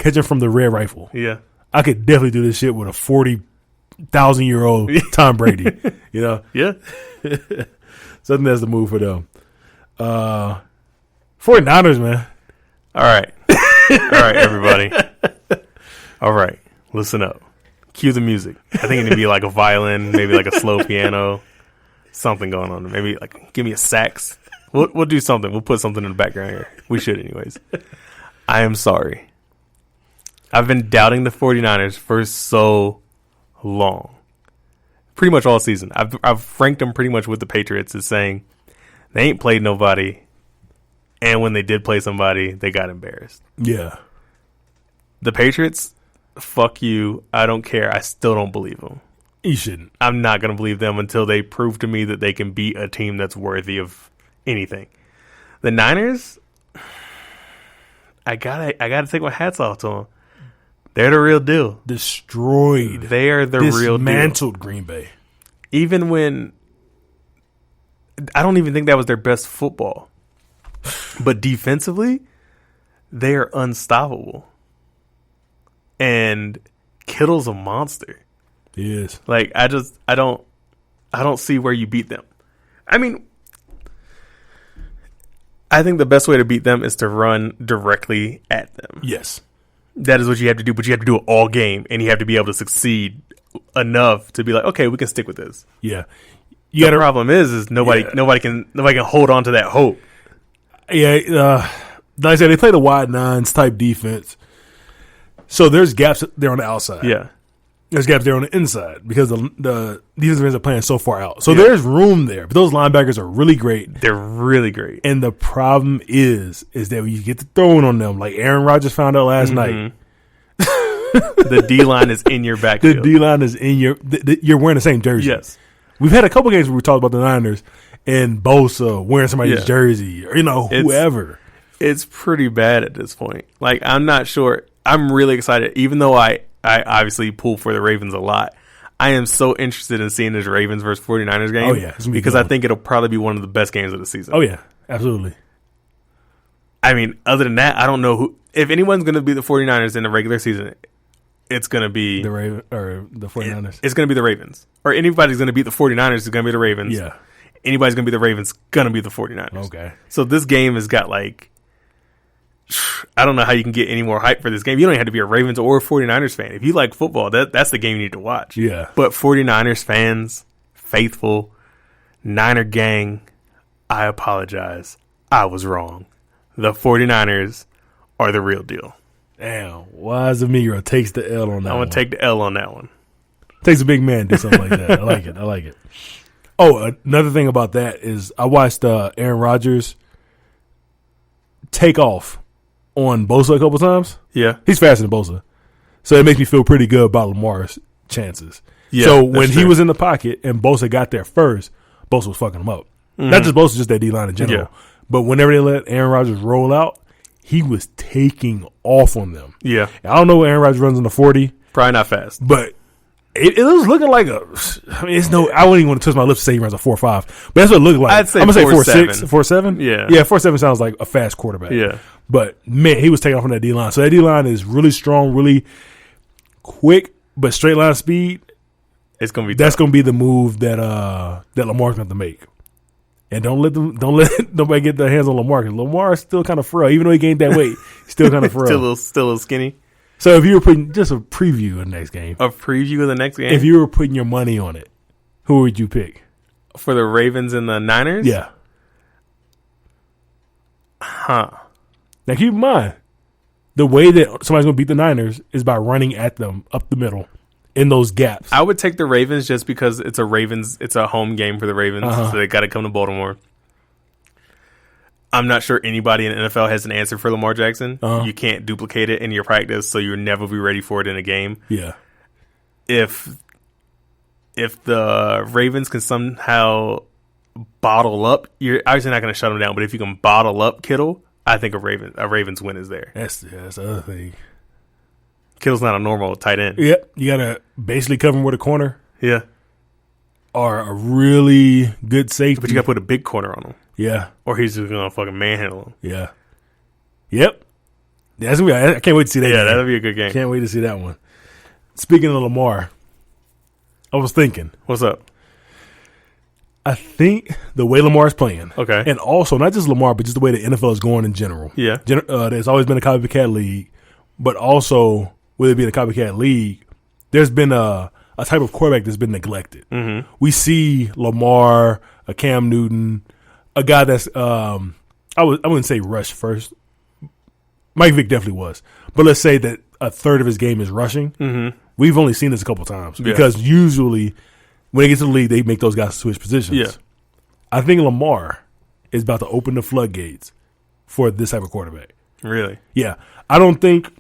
catching from the red rifle. Yeah. I could definitely do this shit with a 40,000-year-old Tom Brady. You know? Yeah. So I think that's the move for them. 49ers, man. All right. All right, everybody. All right. Listen up. Cue the music. I think it need to be like a violin, maybe like a slow piano, something going on. Maybe like give me a sax. We'll do something. We'll put something in the background here. We should anyways. I am sorry. I've been doubting the 49ers for so long. Pretty much all season. I've ranked them pretty much with the Patriots as saying they ain't played nobody. And when they did play somebody, they got embarrassed. Yeah. The Patriots, fuck you. I don't care. I still don't believe them. You shouldn't. I'm not going to believe them until they prove to me that they can beat a team that's worthy of anything. The Niners, I gotta take my hats off to them. They're the real deal. Destroyed. They are the real deal. Dismantled Green Bay. Even when I don't even think that was their best football. But defensively, they are unstoppable. And Kittle's a monster. He is. Like I don't see where you beat them. I mean, I think the best way to beat them is to run directly at them. Yes. That is what you have to do, but you have to do it all game, and you have to be able to succeed enough to be like, okay, we can stick with this. Yeah. The problem is nobody can hold on to that hope. Yeah, like I said, they play the wide nines type defense. So there's gaps there on the outside. Yeah. There's gaps there on the inside because the defensive ends are playing so far out. So there's room there. But those linebackers are really great. They're really great. And the problem is that when you get to throwing on them, like Aaron Rodgers found out last night. The D-line is in your backfield. The D-line is in you're wearing the same jersey. Yes. We've had a couple games where we talked about the Niners and Bosa wearing somebody's jersey or, whoever. It's pretty bad at this point. Like, I'm not sure. I'm really excited. Even though I obviously pull for the Ravens a lot, I am so interested in seeing this Ravens versus 49ers game. Oh, yeah. Because I think it'll probably be one of the best games of the season. Oh, yeah. Absolutely. I mean, other than that, I don't know who. If anyone's going to be the 49ers in the regular season, it's going to be the 49ers. It's going to be the Ravens. Or anybody's going to beat the 49ers, it's going to be the Ravens. Yeah. Anybody's going to be the Ravens, going to be the 49ers. Okay. So this game has got like, I don't know how you can get any more hype for this game. You don't even have to be a Ravens or a 49ers fan. If you like football, that's the game you need to watch. Yeah. But 49ers fans, faithful, Niner gang, I apologize. I was wrong. The 49ers are the real deal. Damn. Wise Amigro takes the L on that one. I'm going to take the L on that one. Takes a big man to do something like that. I like it. Oh, another thing about that is I watched Aaron Rodgers take off on Bosa a couple times. Yeah. He's faster than Bosa. So it makes me feel pretty good about Lamar's chances. Yeah, so when he was in the pocket and Bosa got there first, Bosa was fucking him up. Mm-hmm. Not just Bosa, just that D-line in general. Yeah. But whenever they let Aaron Rodgers roll out, he was taking off on them. Yeah. I don't know what Aaron Rodgers runs in the 40. Probably not fast. But it was looking like I wouldn't even want to twist my lips to say he runs a 4.5. But that's what it looked like. I'd say I'm going to say 4.7. 4.7? Yeah. Yeah, 4.7 sounds like a fast quarterback. Yeah. But, man, he was taking off on that D-line. So that D-line is really strong, really quick, but straight line speed. It's going to be That's going to be the move that Lamar's going to have to make. And don't let nobody get their hands on Lamar, because Lamar is still kind of frail. Even though he gained that weight, he's still kind of frail. still a little skinny. So if you were putting just a preview of the next game. A preview of the next game? If you were putting your money on it, who would you pick? For the Ravens and the Niners? Yeah. Huh. Now keep in mind, the way that somebody's going to beat the Niners is by running at them up the middle in those gaps. I would take the Ravens just because it's a home game for the Ravens, so they got to come to Baltimore. I'm not sure anybody in the NFL has an answer for Lamar Jackson. You can't duplicate it in your practice, so you'll never be ready for it in a game. Yeah. If the Ravens can somehow bottle up, you're obviously not going to shut them down, but if you can bottle up Kittle, I think a Ravens win is there. That's the other thing. Kittle's not a normal tight end. Yep. You got to basically cover him with a corner. Yeah. Or a really good safety. But you got to put a big corner on him. Yeah. Or he's just going to fucking manhandle him. Yeah. Yep. Yeah, that's gonna be, I can't wait to see that. Yeah, game. that'll be a good game. Can't wait to see that one. Speaking of Lamar, I was thinking. What's up? I think the way Lamar is playing, Okay, and also not just Lamar, but just the way the NFL is going in general. Yeah, there's always been a copycat league, but also with it being a copycat league, there's been a type of quarterback that's been neglected. Mm-hmm. We see Lamar, a Cam Newton, a guy that's I wouldn't say rush first. Mike Vick definitely was, but let's say that a third of his game is rushing. Mm-hmm. We've only seen this a couple times because usually when they get to the league, they make those guys switch positions. Yeah. I think Lamar is about to open the floodgates for this type of quarterback. Really? Yeah. I don't think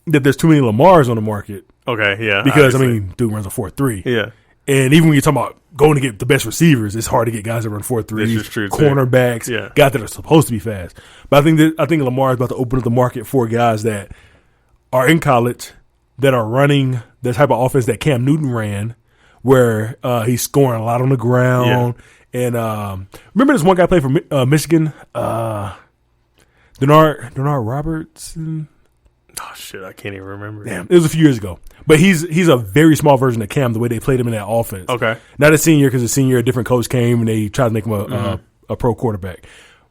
that there's too many Lamars on the market. Okay, yeah. Because, obviously. I mean, dude runs a 4.3. Yeah. And even when you're talking about going to get the best receivers, it's hard to get guys that run 4.3s, This is true, too. cornerbacks, guys that are supposed to be fast. But I think Lamar is about to open up the market for guys that are in college that are running the type of offense that Cam Newton ran, where he's scoring a lot on the ground. Yeah. And remember this one guy played for Michigan, Denard Robertson. Oh shit, I can't even remember. Damn, it was a few years ago. But he's a very small version of Cam, the way they played him in that offense. Okay. Not a senior, because the senior, a different coach came and they tried to make him a pro quarterback.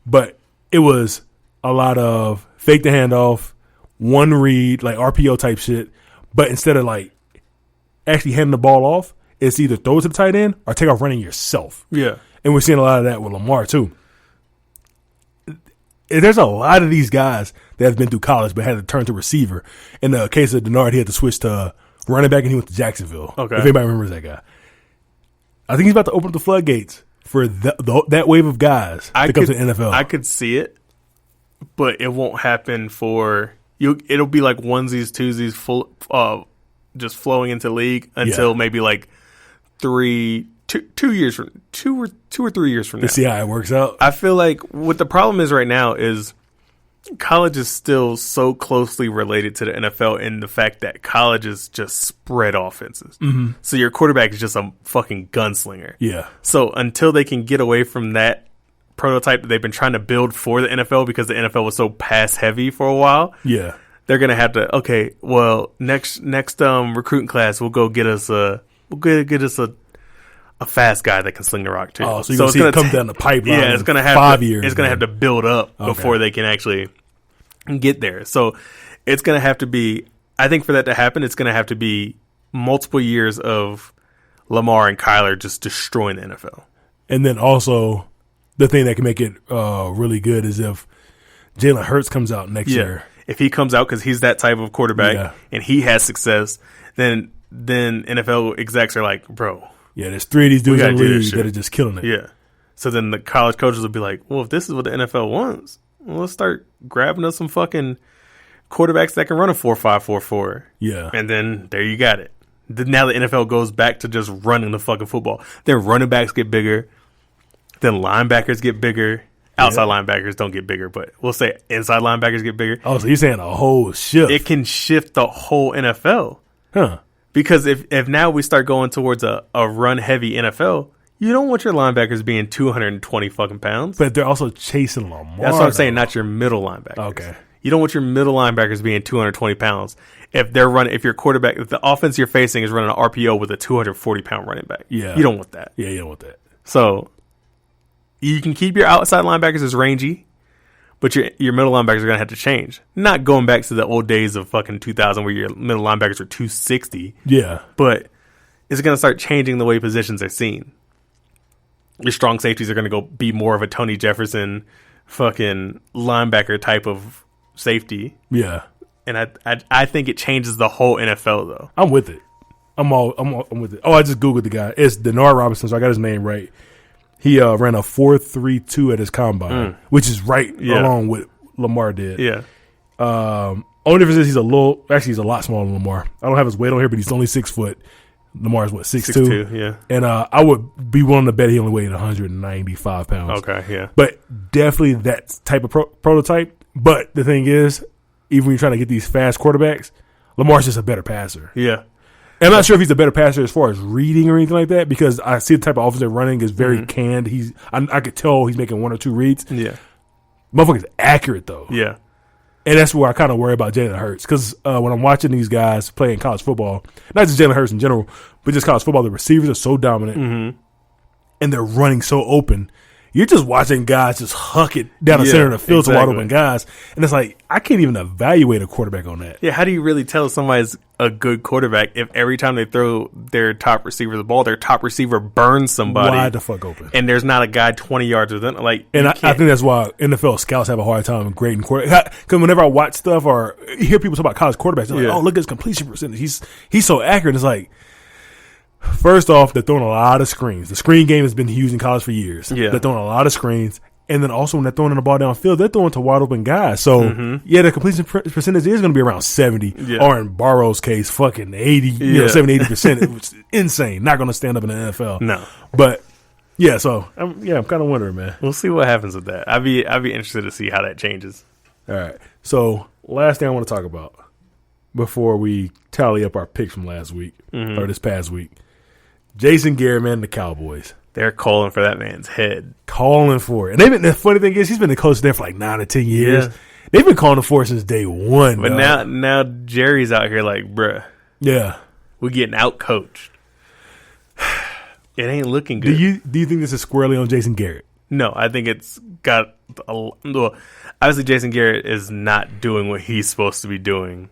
But it was a lot of fake the handoff, one read, like RPO type shit. But instead of like actually handing the ball off, it's either throw it to the tight end or take off running yourself. Yeah. And we're seeing a lot of that with Lamar too. There's a lot of these guys that have been through college but had to turn to receiver. In the case of Denard, he had to switch to running back and he went to Jacksonville. Okay. If anybody remembers that guy. I think he's about to open up the floodgates for that wave of guys to come to the NFL. I could see it, but it won't happen for you. It'll be like onesies, twosies, full, just flowing into the league until maybe like 2 or 3 years from now. To see how it works out. I feel like what the problem is right now is college is still so closely related to the NFL in the fact that college is just spread offenses. Mm-hmm. So your quarterback is just a fucking gunslinger. Yeah. So until they can get away from that prototype that they've been trying to build for the NFL because the NFL was so pass heavy for a while. Yeah. They're gonna have to next recruiting class we'll go get us a fast guy that can sling the rock too. Oh, so you're gonna see it come down the pipeline. Yeah, it's gonna have 5 years. It's gonna have to build up before they can actually get there. So it's gonna have to be. I think for that to happen, it's gonna have to be multiple years of Lamar and Kyler just destroying the NFL. And then also the thing that can make it really good is if Jalen Hurts comes out next year. If he comes out because he's that type of quarterback and he has success, then NFL execs are like, bro. Yeah, there's 3 of these dudes in the league that are just killing it. Yeah. So then the college coaches will be like, well, if this is what the NFL wants, well, let's start grabbing us some fucking quarterbacks that can run a 4.5, 4.4. Yeah. And then there you got it. Now the NFL goes back to just running the fucking football. Then running backs get bigger. Then linebackers get bigger. Outside linebackers don't get bigger, but we'll say inside linebackers get bigger. Oh, so you're saying a whole shift. It can shift the whole NFL. Huh. Because if now we start going towards a run-heavy NFL, you don't want your linebackers being 220 fucking pounds. But they're also chasing Lamar. That's what I'm saying, not your middle linebackers. Okay. You don't want your middle linebackers being 220 pounds. If your quarterback, if the offense you're facing is running an RPO with a 240-pound running back. Yeah. You don't want that. Yeah, you don't want that. So you can keep your outside linebackers as rangy, but your middle linebackers are going to have to change. Not going back to the old days of fucking 2000 where your middle linebackers were 260. Yeah. But it's going to start changing the way positions are seen. Your strong safeties are going to go be more of a Tony Jefferson fucking linebacker type of safety. Yeah. And I think it changes the whole NFL, though. I'm with it. I'm with it. Oh, I just Googled the guy. It's Denard Robinson, so I got his name right. He ran a 4.32 at his combine, which is right along with Lamar did. Yeah. Only difference is he's a lot smaller than Lamar. I don't have his weight on here, but he's only 6 foot. Lamar's what, 6'2"? Yeah. And I would be willing to bet he only weighed 195 pounds. Okay, yeah. But definitely that type of prototype. But the thing is, even when you're trying to get these fast quarterbacks, Lamar's just a better passer. Yeah. And I'm not sure if he's a better passer as far as reading or anything like that, because I see the type of offense they're running is very canned. I could tell he's making 1 or 2 reads. Yeah. Motherfucker's accurate, though. Yeah. And that's where I kind of worry about Jalen Hurts. Because when I'm watching these guys play in college football, not just Jalen Hurts in general, but just college football, the receivers are so dominant and they're running so open. You're just watching guys just huck it down the center of the field to wide open guys. And it's like, I can't even evaluate a quarterback on that. Yeah, how do you really tell somebody's a good quarterback if every time they throw their top receiver the ball, their top receiver burns somebody wide the fuck open, and there's not a guy 20 yards within? Like, and I think that's why NFL scouts have a hard time grading quarterbacks. Because whenever I watch stuff or hear people talk about college quarterbacks, they're like, "Oh, look at his completion percentage. He's so accurate." It's like, first off, they're throwing a lot of screens. The screen game has been used in college for years. Yeah. They're throwing a lot of screens. And then also when they're throwing the ball downfield, they're throwing to wide open guys. So, the completion percentage is going to be around 70. Yeah. Or in Burrow's case, fucking 80, 70, 80%. It's insane. Not going to stand up in the NFL. No. But, so, I'm kind of wondering, man. We'll see what happens with that. I'd be interested to see how that changes. All right. So, last thing I want to talk about before we tally up our picks from last week or this past week. Jason Garrett, man, the Cowboys. They're calling for that man's head. Calling for it. And the funny thing is, he's been the coach there for like 9 or 10 years. Yeah. They've been calling for it since day one. But now Jerry's out here like, bruh. Yeah. We're getting out-coached. It ain't looking good. Do you think this is squarely on Jason Garrett? No, I think it's got obviously Jason Garrett is not doing what he's supposed to be doing.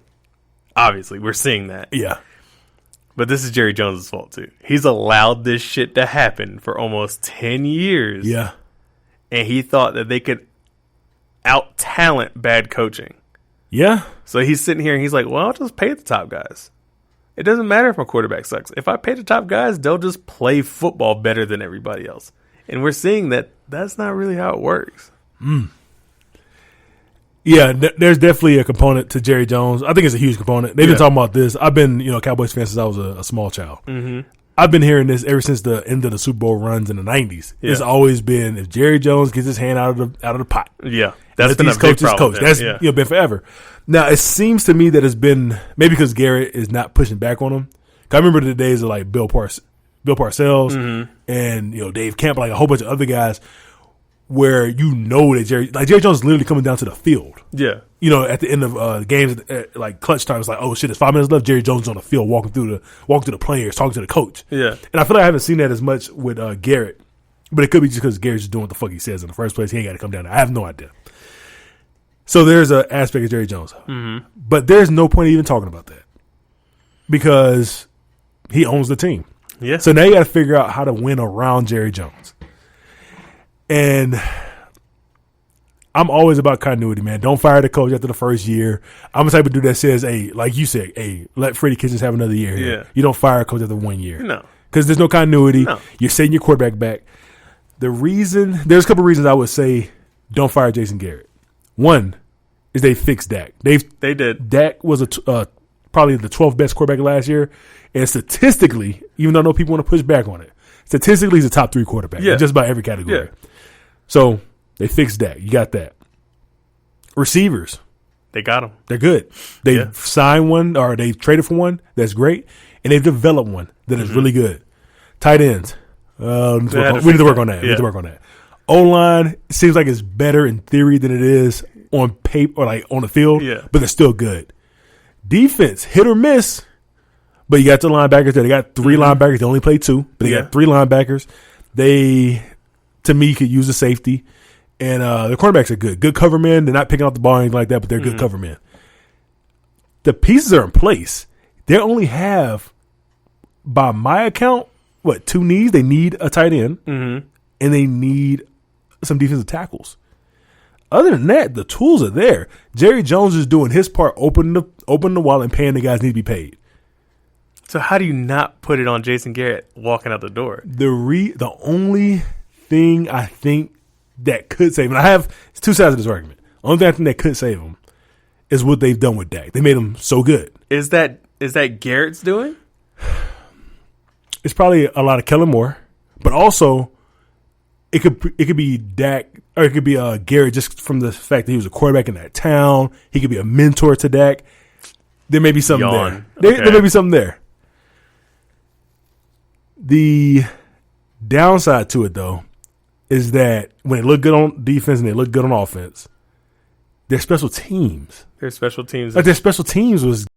Obviously, we're seeing that. Yeah. But this is Jerry Jones' fault, too. He's allowed this shit to happen for almost 10 years. Yeah. And he thought that they could out-talent bad coaching. Yeah. So he's sitting here and he's like, well, I'll just pay the top guys. It doesn't matter if my quarterback sucks. If I pay the top guys, they'll just play football better than everybody else. And we're seeing that that's not really how it works. Yeah, there's definitely a component to Jerry Jones. I think it's a huge component. They've been talking about this. I've been, Cowboys fan since I was a small child. I've been hearing this ever since the end of the Super Bowl runs in the 90s. Yeah. It's always been, if Jerry Jones gets his hand out of the pot. Yeah, that's been these coaches coach. That's been forever. Now, it seems to me that it's been, maybe because Garrett is not pushing back on him. I remember the days of like Bill Parcells and, Dave Camp, like a whole bunch of other guys, where that Jerry Jones is literally coming down to the field. Yeah. At the end of games, like clutch time, it's like, oh shit, it's 5 minutes left. Jerry Jones on the field, walking through the players, talking to the coach. Yeah. And I feel like I haven't seen that as much with Garrett, but it could be just because Garrett's just doing what the fuck he says in the first place. He ain't got to come down there. I have no idea. So there's an aspect of Jerry Jones, but there's no point even talking about that because he owns the team. Yeah. So now you got to figure out how to win around Jerry Jones. And I'm always about continuity, man. Don't fire the coach after the first year. I'm the type of dude that says, hey, like you said, hey, let Freddie Kitchens have another year here. Yeah. You don't fire a coach after 1 year. No. Because there's no continuity. No. You're setting your quarterback back. There's a couple reasons I would say don't fire Jason Garrett. One is they fixed Dak. They did. Dak was probably the 12th best quarterback last year. And statistically, even though I know people want to push back on it, statistically he's a top 3 quarterback in just about every category. Yeah. So they fixed that. You got that. Receivers. They got them. They're good. They signed one or they traded for one. That's great. And they've developed one that is really good. Tight ends. We need to work on that. We need to work on that. O-line seems like it's better in theory than it is on paper or like on the field, but they're still good. Defense, hit or miss, but you got the linebackers there. They got 3 linebackers. They only play 2, but they got 3 linebackers. They, to me, could use a safety. And the cornerbacks are good. Good cover men. They're not picking out the ball or anything like that, but they're good cover men. The pieces are in place. They only have, by my account, 2 needs? They need a tight end, and they need some defensive tackles. Other than that, the tools are there. Jerry Jones is doing his part, opening the wallet and paying the guys need to be paid. So how do you not put it on Jason Garrett walking out the door? The only thing I think that could save him, and it's 2 sides of this argument. The only thing I think that could save him is what they've done with Dak. They made him so good. Is that Garrett's doing? It's probably a lot of Kellen Moore, but also it could be Dak or it could be Garrett just from the fact that he was a quarterback in that town. He could be a mentor to Dak. There may be something there. There may be something there. The downside to it, though, is that when they look good on defense and they look good on offense, their special teams. Their special teams. Like their special teams was